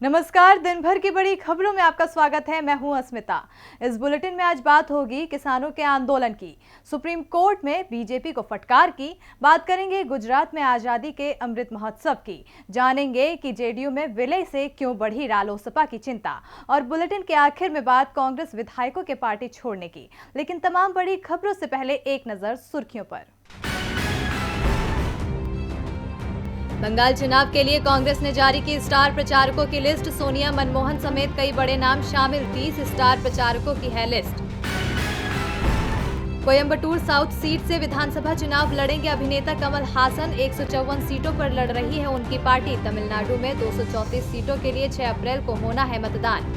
नमस्कार, दिन भर की बड़ी खबरों में आपका स्वागत है। मैं हूं अस्मिता। इस बुलेटिन में आज बात होगी किसानों के आंदोलन की, सुप्रीम कोर्ट में बीजेपी को फटकार की, बात करेंगे गुजरात में आजादी के अमृत महोत्सव की, जानेंगे कि जेडीयू में विलय से क्यों बढ़ी रालोसपा की चिंता, और बुलेटिन के आखिर में बात कांग्रेस विधायकों के पार्टी छोड़ने की। लेकिन तमाम बड़ी खबरों से पहले एक नजर सुर्खियों पर। बंगाल चुनाव के लिए कांग्रेस ने जारी की स्टार प्रचारकों की लिस्ट। सोनिया, मनमोहन समेत कई बड़े नाम शामिल, 30 स्टार प्रचारकों की है लिस्ट। कोयंबटूर साउथ सीट से विधानसभा चुनाव लड़ेंगे अभिनेता कमल हासन। 154 सीटों पर लड़ रही है उनकी पार्टी। तमिलनाडु में 234 सीटों के लिए 6 अप्रैल को होना है मतदान।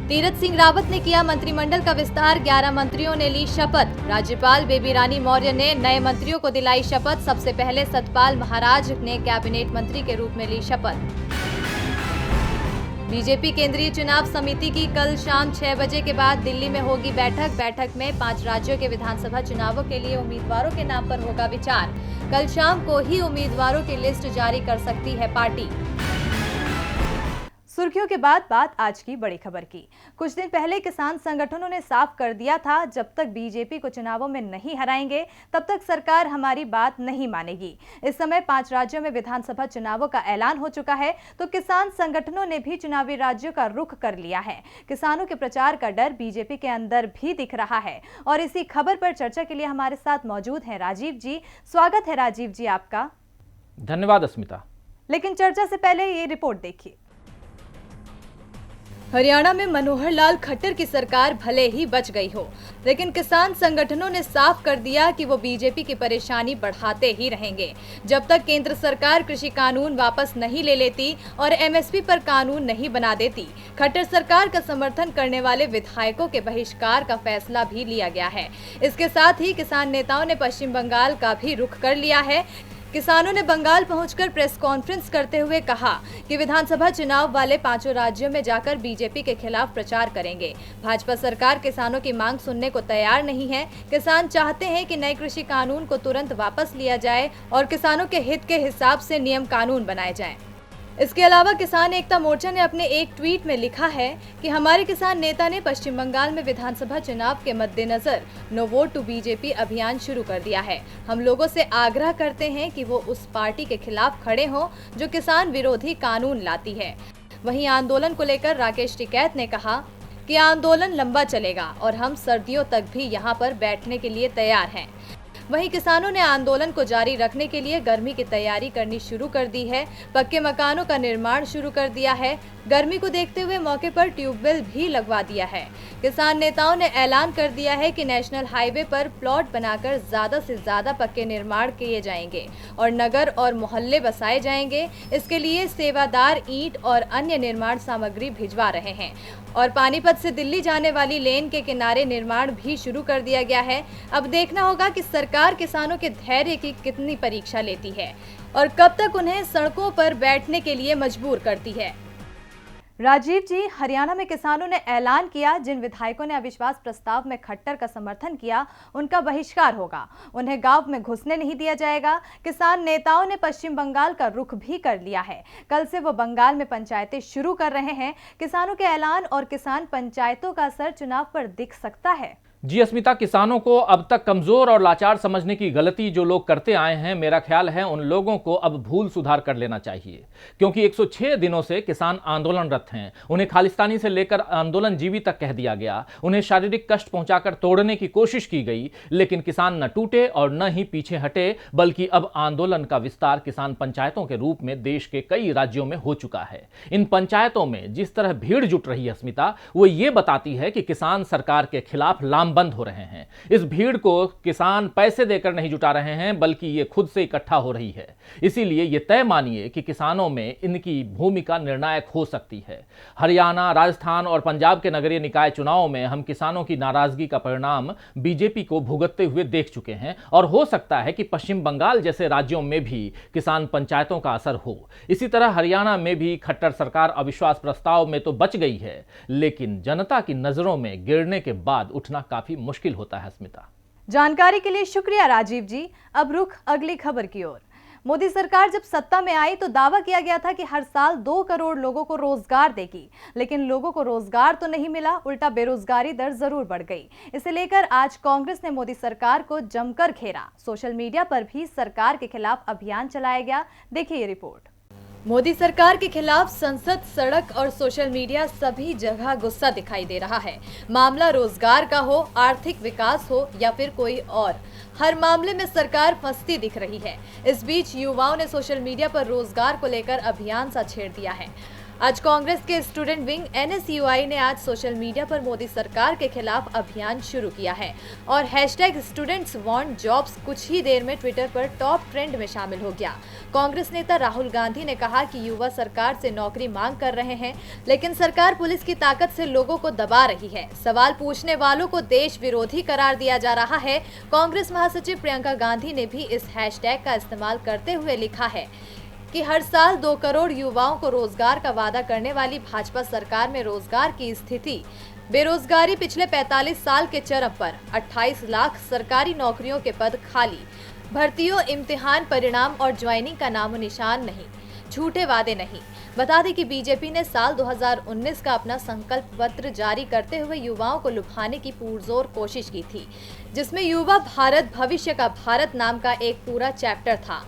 तीरथ सिंह रावत ने किया मंत्रिमंडल का विस्तार, 11 मंत्रियों ने ली शपथ। राज्यपाल बेबी रानी मौर्य ने नए मंत्रियों को दिलाई शपथ। सबसे पहले सतपाल महाराज ने कैबिनेट मंत्री के रूप में ली शपथ। बीजेपी केंद्रीय चुनाव समिति की कल शाम 6 बजे के बाद दिल्ली में होगी बैठक। बैठक में 5 राज्यों के विधानसभा चुनावों के लिए उम्मीदवारों के नाम पर होगा विचार। कल शाम को ही उम्मीदवारों की लिस्ट जारी कर सकती है पार्टी। सुर्खियों के बाद बात आज की बड़ी खबर की। कुछ दिन पहले किसान संगठनों ने साफ कर दिया था, जब तक बीजेपी को चुनावों में नहीं हराएंगे तब तक सरकार हमारी बात नहीं मानेगी। इस समय 5 राज्यों में विधानसभा चुनावों का ऐलान हो चुका है, तो किसान संगठनों ने भी चुनावी राज्यों का रुख कर लिया है। किसानों के प्रचार का डर बीजेपी के अंदर भी दिख रहा है, और इसी खबर पर चर्चा के लिए हमारे साथ मौजूद हैं राजीव जी। स्वागत है राजीव जी आपका। धन्यवाद अस्मिता। लेकिन चर्चा से पहले ये रिपोर्ट देखिए। हरियाणा में मनोहर लाल खट्टर की सरकार भले ही बच गई हो, लेकिन किसान संगठनों ने साफ कर दिया कि वो बीजेपी की परेशानी बढ़ाते ही रहेंगे जब तक केंद्र सरकार कृषि कानून वापस नहीं ले लेती और एमएसपी पर कानून नहीं बना देती। खट्टर सरकार का समर्थन करने वाले विधायकों के बहिष्कार का फैसला भी लिया गया है। इसके साथ ही किसान नेताओं ने पश्चिम बंगाल का भी रुख कर लिया है। किसानों ने बंगाल पहुंचकर प्रेस कॉन्फ्रेंस करते हुए कहा कि विधानसभा चुनाव वाले 5 राज्यों में जाकर बीजेपी के खिलाफ प्रचार करेंगे। भाजपा सरकार किसानों की मांग सुनने को तैयार नहीं है। किसान चाहते हैं कि नए कृषि कानून को तुरंत वापस लिया जाए और किसानों के हित के हिसाब से नियम कानून बनाए जाएं। इसके अलावा किसान एकता मोर्चा ने अपने एक ट्वीट में लिखा है कि हमारे किसान नेता ने पश्चिम बंगाल में विधानसभा चुनाव के मद्देनजर नो वोट टू बीजेपी अभियान शुरू कर दिया है। हम लोगों से आग्रह करते हैं कि वो उस पार्टी के खिलाफ खड़े हों जो किसान विरोधी कानून लाती है। वहीं आंदोलन को लेकर राकेश टिकैत ने कहा कि आंदोलन लंबा चलेगा और हम सर्दियों तक भी यहाँ पर बैठने के लिए तैयार हैं। वहीं किसानों ने आंदोलन को जारी रखने के लिए गर्मी की तैयारी करनी शुरू कर दी है। पक्के मकानों का निर्माण शुरू कर दिया है। गर्मी को देखते हुए मौके पर ट्यूबवेल भी लगवा दिया है। किसान नेताओं ने ऐलान कर दिया है कि नेशनल हाईवे पर प्लॉट बनाकर ज्यादा से ज्यादा पक्के निर्माण किए जाएंगे और नगर और मोहल्ले बसाए जाएंगे। इसके लिए सेवादार ईंट और अन्य निर्माण सामग्री भिजवा रहे हैं और पानीपत से दिल्ली जाने वाली लेन के किनारे निर्माण भी शुरू कर दिया गया है। अब देखना होगा कि सरकार किसानों के धैर्य की कितनी परीक्षा लेती है और कब तक उन्हें सड़कों पर बैठने के लिए मजबूर करती है। राजीव जी, हरियाणा में किसानों ने ऐलान किया जिन विधायकों ने अविश्वास प्रस्ताव में खट्टर का समर्थन किया उनका बहिष्कार होगा, उन्हें गांव में घुसने नहीं दिया जाएगा। किसान नेताओं ने पश्चिम बंगाल का रुख भी कर लिया है। कल से वो बंगाल में पंचायतें शुरू कर रहे हैं। किसानों के ऐलान और किसान पंचायतों का असर चुनाव पर दिख सकता है। जी अस्मिता, किसानों को अब तक कमजोर और लाचार समझने की गलती जो लोग करते आए हैं, मेरा ख्याल है उन लोगों को अब भूल सुधार कर लेना चाहिए, क्योंकि 106 दिनों से किसान आंदोलनरत हैं। उन्हें खालिस्तानी से लेकर आंदोलन जीवी तक कह दिया गया, उन्हें शारीरिक कष्ट पहुंचाकर तोड़ने की कोशिश की गई, लेकिन किसान न टूटे और न ही पीछे हटे, बल्कि अब आंदोलन का विस्तार किसान पंचायतों के रूप में देश के कई राज्यों में हो चुका है। इन पंचायतों में जिस तरह भीड़ जुट रही है अस्मिता, वो ये बताती है कि किसान सरकार के खिलाफ बंद हो रहे हैं। इस भीड़ को किसान पैसे देकर नहीं जुटा रहे हैं, बल्कि ये खुद से इकट्ठा हो रही है। इसीलिए ये तय मानिए कि किसानों में इनकी भूमिका निर्णायक हो सकती है। हरियाणा, राजस्थान और पंजाब के नगरीय निकाय चुनाव में हम किसानों की नाराजगी का परिणाम बीजेपी को भुगतते हुए देख चुके हैं और हो सकता है कि पश्चिम बंगाल जैसे राज्यों में भी किसान पंचायतों का असर हो। इसी तरह हरियाणा में भी खट्टर सरकार अविश्वास प्रस्ताव में तो बच गई है, लेकिन जनता की नजरों में गिरने के बाद उठना काफी मुश्किल होता है अस्मिता। जानकारी के लिए शुक्रिया राजीव जी। अब रुख अगली खबर की ओर। मोदी सरकार जब सत्ता में आई तो दावा किया गया था कि हर साल 2 करोड़ लोगों को रोजगार देगी, लेकिन लोगों को रोजगार तो नहीं मिला, उल्टा बेरोजगारी दर जरूर बढ़ गई। इसे लेकर आज कांग्रेस ने मोदी सरकार को जमकर घेरा। सोशल मीडिया पर भी सरकार के खिलाफ अभियान चलाया गया। देखिए ये रिपोर्ट। मोदी सरकार के खिलाफ संसद, सड़क और सोशल मीडिया सभी जगह गुस्सा दिखाई दे रहा है। मामला रोजगार का हो, आर्थिक विकास हो या फिर कोई और, हर मामले में सरकार फंसती दिख रही है। इस बीच युवाओं ने सोशल मीडिया पर रोजगार को लेकर अभियान सा छेड़ दिया है। आज कांग्रेस के स्टूडेंट विंग NSUI ने आज सोशल मीडिया पर मोदी सरकार के खिलाफ अभियान शुरू किया है और #StudentsWantJobs कुछ ही देर में ट्विटर पर टॉप ट्रेंड में शामिल हो गया। कांग्रेस नेता राहुल गांधी ने कहा कि युवा सरकार से नौकरी मांग कर रहे हैं, लेकिन सरकार पुलिस की ताकत से लोगों को दबा रही है। सवाल पूछने वालों को देश विरोधी करार दिया जा रहा है। कांग्रेस महासचिव प्रियंका गांधी ने भी इस हैशटैग का इस्तेमाल करते हुए लिखा है कि हर साल 2 करोड़ युवाओं को रोजगार का वादा करने वाली भाजपा सरकार में रोजगार की स्थिति, बेरोजगारी पिछले 45 साल के चरम पर, 28 लाख सरकारी नौकरियों के पद खाली, भर्तियों, इम्तिहान परिणाम और ज्वाइनिंग का नामो निशान नहीं, झूठे वादे नहीं। बता दें कि बीजेपी ने साल 2019 का अपना संकल्प पत्र जारी करते हुए युवाओं को लुभाने की पुरजोर कोशिश की थी, जिसमें युवा भारत भविष्य का भारत नाम का एक पूरा चैप्टर था,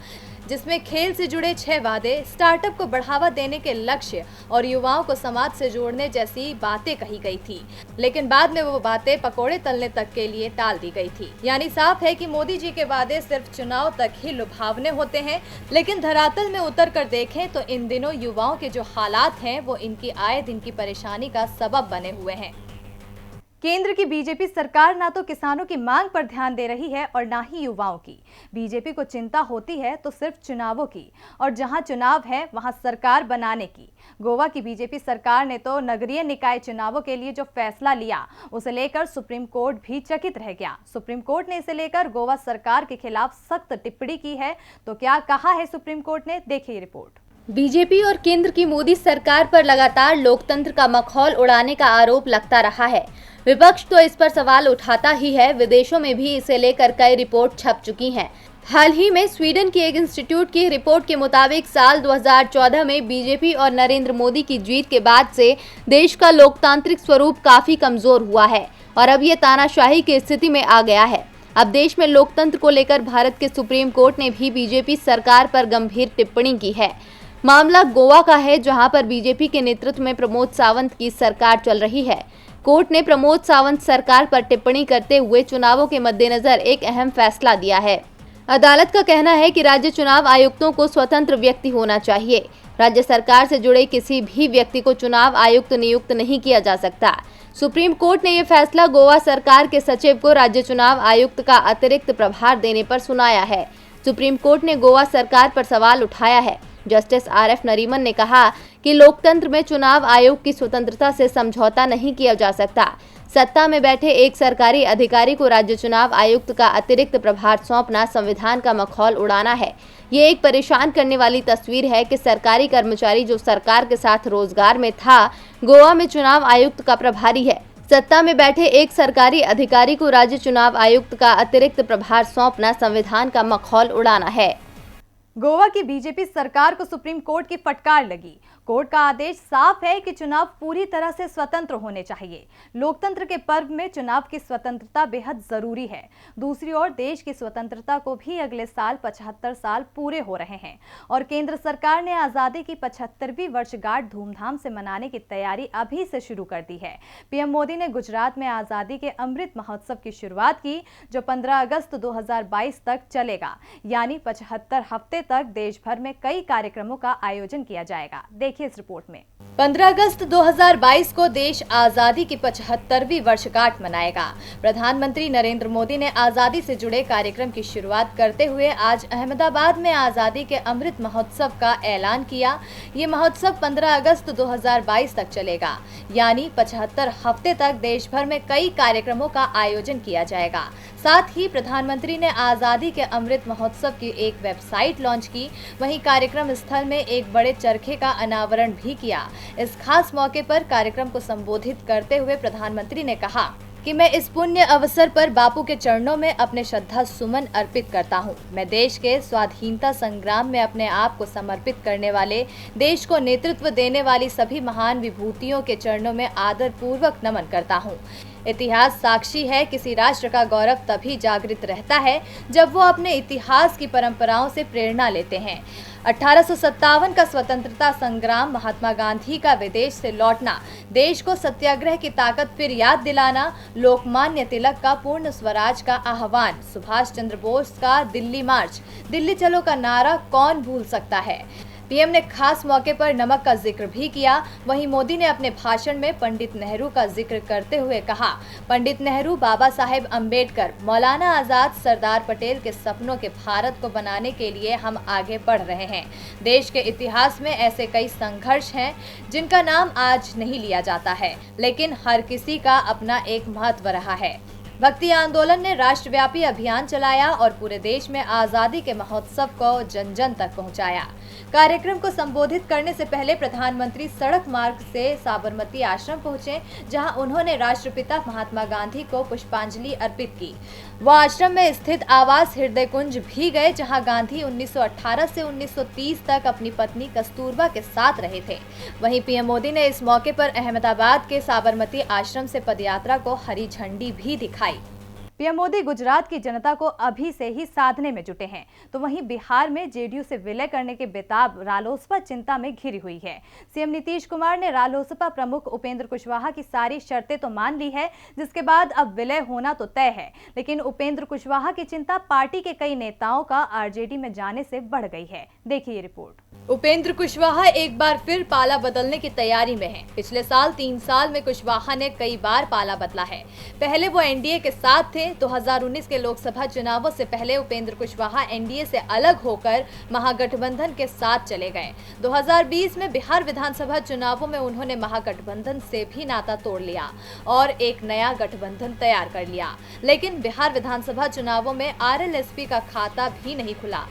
जिसमें खेल से जुड़े 6 वादे, स्टार्टअप को बढ़ावा देने के लक्ष्य और युवाओं को समाज से जोड़ने जैसी बातें कही गई थी। लेकिन बाद में वो बातें पकोड़े तलने तक के लिए टाल दी गई थी। यानी साफ है कि मोदी जी के वादे सिर्फ चुनाव तक ही लुभावने होते हैं, लेकिन धरातल में उतर कर देखें तो इन दिनों युवाओं के जो हालात हैं वो इनकी आए दिन की परेशानी का सबब बने हुए हैं। केंद्र की बीजेपी सरकार ना तो किसानों की मांग पर ध्यान दे रही है और ना ही युवाओं की। बीजेपी को चिंता होती है तो सिर्फ चुनावों की, और जहां चुनाव है वहां सरकार बनाने की। गोवा की बीजेपी सरकार ने तो नगरीय निकाय चुनावों के लिए जो फैसला लिया उसे लेकर सुप्रीम कोर्ट भी चकित रह गया। सुप्रीम कोर्ट ने इसे लेकर गोवा सरकार के खिलाफ सख्त टिप्पणी की है। तो क्या कहा है सुप्रीम कोर्ट ने, देखिए रिपोर्ट। बीजेपी और केंद्र की मोदी सरकार पर लगातार लोकतंत्र का मखौल उड़ाने का आरोप लगता रहा है। विपक्ष तो इस पर सवाल उठाता ही है। विदेशों में भी इसे लेकर कई रिपोर्ट छप चुकी हैं। हाल ही में स्वीडन की एक इंस्टीट्यूट की रिपोर्ट के मुताबिक साल 2014 में बीजेपी और नरेंद्र मोदी की जीत के बाद से देश का लोकतांत्रिक स्वरूप काफी कमजोर हुआ है और अब ये तानाशाही की स्थिति में आ गया है। अब देश में लोकतंत्र को लेकर भारत के सुप्रीम कोर्ट ने भी बीजेपी सरकार पर गंभीर टिप्पणी की है। मामला गोवा का है, जहां पर बीजेपी के नेतृत्व में प्रमोद सावंत की सरकार चल रही है। कोर्ट ने प्रमोद सावंत सरकार पर टिप्पणी करते हुए चुनावों के मद्देनजर एक अहम फैसला दिया है। अदालत का कहना है कि राज्य चुनाव आयुक्तों को स्वतंत्र व्यक्ति होना चाहिए। राज्य सरकार से जुड़े किसी भी व्यक्ति को चुनाव आयुक्त नियुक्त नहीं किया जा सकता। सुप्रीम कोर्ट ने यह फैसला गोवा सरकार के सचिव को राज्य चुनाव आयुक्त का अतिरिक्त प्रभार देने पर सुनाया है। सुप्रीम कोर्ट ने गोवा सरकार पर सवाल उठाया है। जस्टिस RF नरीमन ने कहा कि लोकतंत्र में चुनाव आयोग की स्वतंत्रता से समझौता नहीं किया जा सकता। सत्ता में बैठे एक सरकारी अधिकारी को राज्य चुनाव आयुक्त का अतिरिक्त प्रभार सौंपना संविधान का मखौल उड़ाना है। ये एक परेशान करने वाली तस्वीर है कि सरकारी कर्मचारी जो सरकार के साथ रोजगार में था, गोवा में चुनाव आयुक्त का प्रभारी है। सत्ता में बैठे एक सरकारी अधिकारी को राज्य चुनाव आयुक्त का अतिरिक्त प्रभार सौंपना संविधान का मखौल उड़ाना है। गोवा की बीजेपी सरकार को सुप्रीम कोर्ट की फटकार लगी। कोर्ट का आदेश साफ है कि चुनाव पूरी तरह से स्वतंत्र होने चाहिए। लोकतंत्र के पर्व में चुनाव की स्वतंत्रता बेहद जरूरी है। दूसरी ओर देश की स्वतंत्रता को भी अगले साल 75 साल पूरे हो रहे हैं और केंद्र सरकार ने आजादी की 75वीं वर्षगांठ धूमधाम से मनाने की तैयारी अभी से शुरू कर दी है। पीएम मोदी ने गुजरात में आजादी के अमृत महोत्सव की शुरुआत की, जो 15 अगस्त 2022 तक चलेगा। यानी 75 हफ्ते तक देश भर में कई कार्यक्रमों का आयोजन किया जाएगा। देखिए इस रिपोर्ट में। 15 अगस्त 2022 को देश आजादी की 75वीं वर्षगांठ मनाएगा। प्रधानमंत्री नरेंद्र मोदी ने आजादी से जुड़े कार्यक्रम की शुरुआत करते हुए आज अहमदाबाद में आजादी के अमृत महोत्सव का ऐलान किया। ये महोत्सव 15 अगस्त 2022 तक चलेगा, यानी 75 हफ्ते तक देश भर में कई कार्यक्रमों का आयोजन किया जाएगा। साथ ही प्रधानमंत्री ने आजादी के अमृत महोत्सव की एक वेबसाइट लॉन्च की। वहीं कार्यक्रम स्थल में एक बड़े चरखे का अनावरण भी किया। इस खास मौके पर कार्यक्रम को संबोधित करते हुए प्रधानमंत्री ने कहा कि मैं इस पुण्य अवसर पर बापू के चरणों में अपने श्रद्धा सुमन अर्पित करता हूं। मैं देश के स्वाधीनता संग्राम में अपने आप को समर्पित करने वाले, देश को नेतृत्व देने वाली सभी महान विभूतियों के चरणों में आदर पूर्वक नमन करता हूं। इतिहास साक्षी है, किसी राष्ट्र का गौरव तभी जागृत रहता है जब वो अपने इतिहास की परंपराओं से प्रेरणा लेते हैं। 1857 का स्वतंत्रता संग्राम, महात्मा गांधी का विदेश से लौटना, देश को सत्याग्रह की ताकत फिर याद दिलाना, लोकमान्य तिलक का पूर्ण स्वराज का आह्वान, सुभाष चंद्र बोस का दिल्ली मार्च, दिल्ली चलो का नारा कौन भूल सकता है। पीएम ने खास मौके पर नमक का जिक्र भी किया। वहीं मोदी ने अपने भाषण में पंडित नेहरू का जिक्र करते हुए कहा, पंडित नेहरू, बाबा साहेब अम्बेडकर, मौलाना आजाद, सरदार पटेल के सपनों के भारत को बनाने के लिए हम आगे बढ़ रहे हैं। देश के इतिहास में ऐसे कई संघर्ष हैं जिनका नाम आज नहीं लिया जाता है, लेकिन हर किसी का अपना एक महत्व रहा है। भक्ति आंदोलन ने राष्ट्रव्यापी अभियान चलाया और पूरे देश में आजादी के महोत्सव को जन जन तक पहुंचाया। कार्यक्रम को संबोधित करने से पहले प्रधानमंत्री सड़क मार्ग से साबरमती आश्रम पहुंचे, जहां उन्होंने राष्ट्रपिता महात्मा गांधी को पुष्पांजलि अर्पित की। वो आश्रम में स्थित आवास हृदय कुंज भी गए, जहां गांधी 1918 से 1930 तक अपनी पत्नी कस्तूरबा के साथ रहे थे। वहीं पीएम मोदी ने इस मौके पर अहमदाबाद के साबरमती आश्रम से पदयात्रा को हरी झंडी भी दिखाई। पीएम मोदी गुजरात की जनता को अभी से ही साधने में जुटे हैं, तो वहीं बिहार में जेडीयू से विलय करने के बेताब रालोसपा चिंता में घिरी हुई है। सीएम नीतीश कुमार ने रालोसपा प्रमुख उपेंद्र कुशवाहा की सारी शर्तें तो मान ली है, जिसके बाद अब विलय होना तो तय है, लेकिन उपेंद्र कुशवाहा की चिंता पार्टी के कई नेताओं का आरजेडी में जाने से बढ़ गई है। देखिए ये रिपोर्ट। उपेंद्र कुशवाहा एक बार फिर पाला बदलने की तैयारी में हैं। पिछले साल 3 साल में कुशवाहा ने कई बार पाला बदला है। पहले वो एनडीए के साथ थे। 2019 के लोकसभा चुनावों से पहले उपेंद्र कुशवाहा एनडीए से अलग होकर महागठबंधन के साथ चले गए। 2020 में बिहार विधानसभा चुनावों में उन्होंने महागठबंधन से भी नाता तोड़ लिया और एक नया गठबंधन तैयार कर लिया, लेकिन बिहार विधानसभा चुनावों में आरएलएसपी का खाता भी नहीं खुला।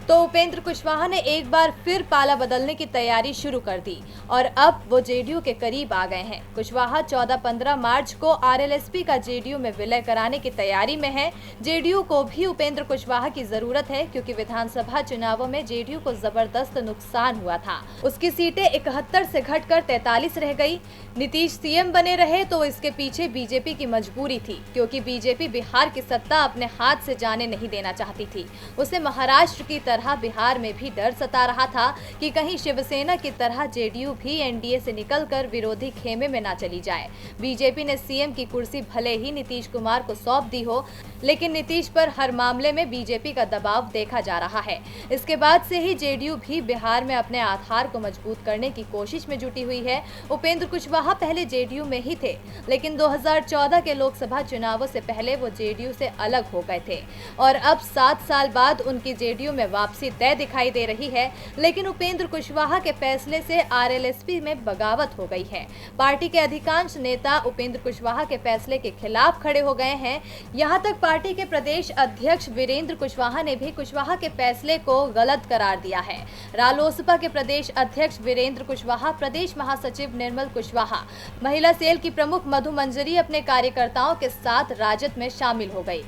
तो उपेंद्र कुशवाहा ने एक बार फिर पाला बदलने की तैयारी शुरू कर दी और अब वो जेडीयू के करीब आ गए हैं। कुशवाहा 14-15 मार्च को आरएलएसपी का जेडीयू में विलय कराने की तैयारी में है। जेडीयू को भी उपेंद्र कुशवाहा की जरूरत है, क्योंकि विधानसभा चुनावों में जेडीयू को जबरदस्त नुकसान हुआ था। उसकी सीटें 71 से घटकर 43 रह गई। नीतीश सीएम बने रहे तो इसके पीछे बीजेपी की मजबूरी थी, क्योंकि बीजेपी बिहार की सत्ता अपने हाथ से जाने नहीं देना चाहती थी। उसे महाराष्ट्र की तरह बिहार में भी डर सता रहा था कि कहीं शिवसेना की तरह जेडीयू भी एनडीए से निकलकर विरोधी खेमे में ना चली जाए। बीजेपी ने सीएम की कुर्सी भले ही नीतीश कुमार को सौंप दी हो, लेकिन नीतीश पर हर मामले में बीजेपी का दबाव देखा जा रहा है। इसके बाद से ही जेडीयू भी बिहार में अपने आधार को मजबूत करने की कोशिश में जुटी हुई है। उपेंद्र कुशवाहा पहले जेडीयू में ही थे, लेकिन 2014 के लोकसभा चुनावों से पहले वो जेडीयू से अलग हो गए थे और अब 7 साल बाद उनकी जेडीयू में वापसी तय दिखाई दे रही है। लेकिन उपेंद्र कुशवाहा के फैसले से आरएलएसपी में बगावत हो गई है। पार्टी के अधिकांश नेता उपेंद्र कुशवाहा के फैसले के खिलाफ खड़े हो गए हैं। यहां तक पार्टी के प्रदेश अध्यक्ष वीरेंद्र कुशवाहा ने भी कुशवाहा के फैसले को गलत करार दिया है। रालोसपा के प्रदेश अध्यक्ष वीरेंद्र कुशवाहा, प्रदेश महासचिव निर्मल कुशवाहा, महिला सेल की प्रमुख मधु मंजरी अपने कार्यकर्ताओं के साथ राजद में शामिल हो गई।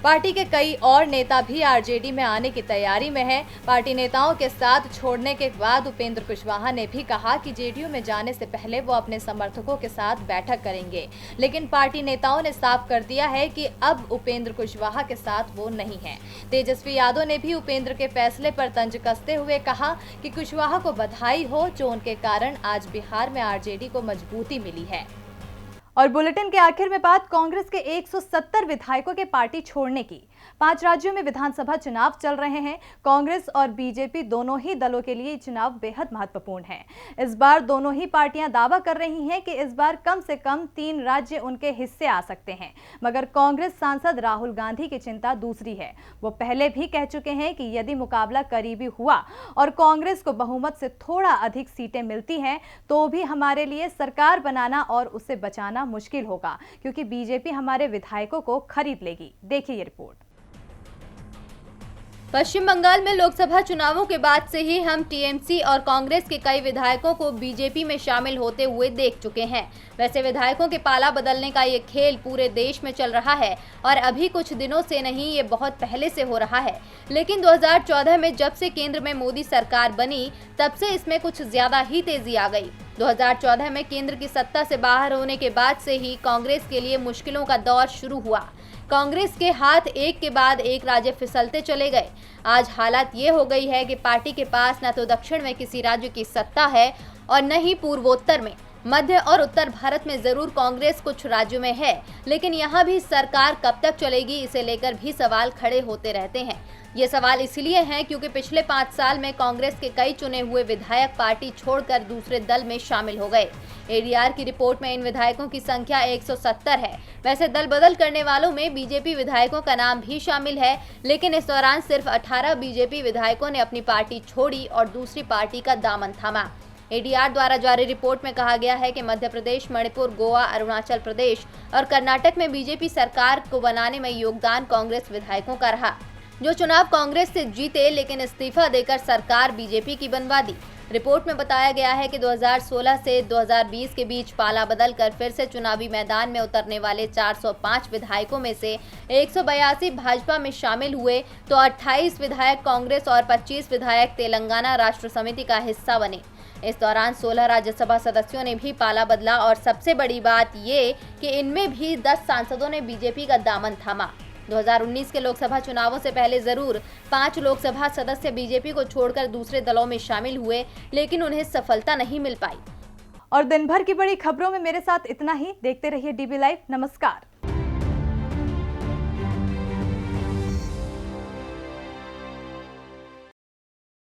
पार्टी के कई और नेता भी आरजेडी में आने की तैयारी में हैं। पार्टी नेताओं के साथ छोड़ने के बाद उपेंद्र कुशवाहा ने भी कहा कि जेडीयू में जाने से पहले वो अपने समर्थकों के साथ बैठक करेंगे, लेकिन पार्टी नेताओं ने साफ कर दिया है कि अब उपेंद्र कुशवाहा के साथ वो नहीं है। तेजस्वी यादव ने भी उपेंद्र के फैसले पर तंज कसते हुए कहा कि कुशवाहा को बधाई हो, जो उनके कारण आज बिहार में आरजेडी को मजबूती मिली है। और बुलेटिन के आखिर में बात कांग्रेस के 170 विधायकों के पार्टी छोड़ने की। 5 राज्यों में विधानसभा चुनाव चल रहे हैं। कांग्रेस और बीजेपी दोनों ही दलों के लिए चुनाव बेहद महत्वपूर्ण है। इस बार दोनों ही पार्टियां दावा कर रही हैं कि इस बार कम से कम 3 राज्य उनके हिस्से आ सकते हैं, मगर कांग्रेस सांसद राहुल गांधी की चिंता दूसरी है। वो पहले भी कह चुके हैं कि यदि मुकाबला करीबी हुआ और कांग्रेस को बहुमत से थोड़ा अधिक सीटें मिलती हैं, तो भी हमारे लिए सरकार बनाना और उसे बचाना मुश्किल होगा, क्योंकि बीजेपी हमारे विधायकों को खरीद लेगी। देखिए ये रिपोर्ट। पश्चिम बंगाल में लोकसभा चुनावों के बाद से ही हम टीएमसी और कांग्रेस के कई विधायकों को बीजेपी में शामिल होते हुए देख चुके हैं। वैसे विधायकों के पाला बदलने का ये खेल पूरे देश में चल रहा है और अभी कुछ दिनों से नहीं, ये बहुत पहले से हो रहा है। लेकिन 2014 में जब से केंद्र में मोदी सरकार बनी, तब से इसमें कुछ ज्यादा ही तेजी आ गई। 2014 में केंद्र की सत्ता से बाहर होने के बाद से ही कांग्रेस के लिए मुश्किलों का दौर शुरू हुआ। कांग्रेस के हाथ एक के बाद एक राज्य फिसलते चले गए। आज हालत ये हो गई है कि पार्टी के पास न तो दक्षिण में किसी राज्य की सत्ता है और न ही पूर्वोत्तर में। मध्य और उत्तर भारत में जरूर कांग्रेस कुछ राज्यों में है, लेकिन यहाँ भी सरकार कब तक चलेगी, इसे लेकर भी सवाल खड़े होते रहते हैं। ये सवाल इसलिए हैं क्योंकि पिछले 5 साल में कांग्रेस के कई चुने हुए विधायक पार्टी छोड़कर दूसरे दल में शामिल हो गए। एडीआर की रिपोर्ट में इन विधायकों की संख्या 170 है। वैसे दल बदल करने वालों में बीजेपी विधायकों का नाम भी शामिल है, लेकिन इस दौरान सिर्फ 18 बीजेपी विधायकों ने अपनी पार्टी छोड़ी और दूसरी पार्टी का दामन थामा। एडीआर द्वारा जारी रिपोर्ट में कहा गया है कि मध्य प्रदेश, मणिपुर, गोवा, अरुणाचल प्रदेश और कर्नाटक में बीजेपी सरकार को बनाने में योगदान कांग्रेस विधायकों का रहा, जो चुनाव कांग्रेस से जीते लेकिन इस्तीफा देकर सरकार बीजेपी की बनवा दी। रिपोर्ट में बताया गया है कि 2016 से 2020 के बीच पाला बदलकर फिर से चुनावी मैदान में उतरने वाले 405 विधायकों में से 182 भाजपा में शामिल हुए तो 28 विधायक कांग्रेस और 25 विधायक तेलंगाना राष्ट्र समिति का हिस्सा बने। इस दौरान 16 राज्यसभा सदस्यों ने भी पाला बदला और सबसे बड़ी बात ये कि इनमें भी 10 सांसदों ने बीजेपी का दामन थामा। 2019 के लोकसभा चुनावों से पहले जरूर 5 लोकसभा सदस्य बीजेपी को छोड़कर दूसरे दलों में शामिल हुए, लेकिन उन्हें सफलता नहीं मिल पाई। और दिन भर की बड़ी खबरों में मेरे साथ इतना ही। देखते रहिए डीबी लाइव। नमस्कार।